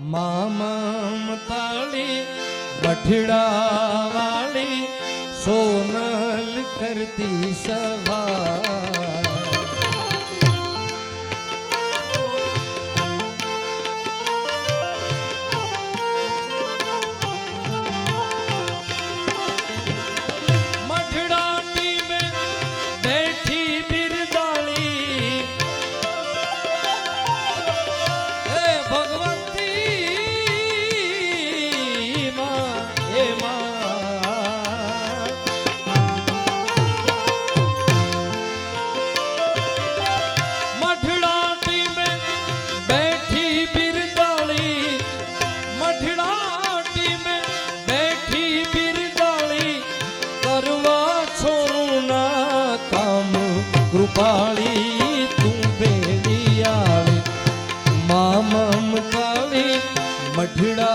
ममताली मठड़ा वाली सोनल करती सभा कृपाली तू बेलियाली मां ममताली मठड़ा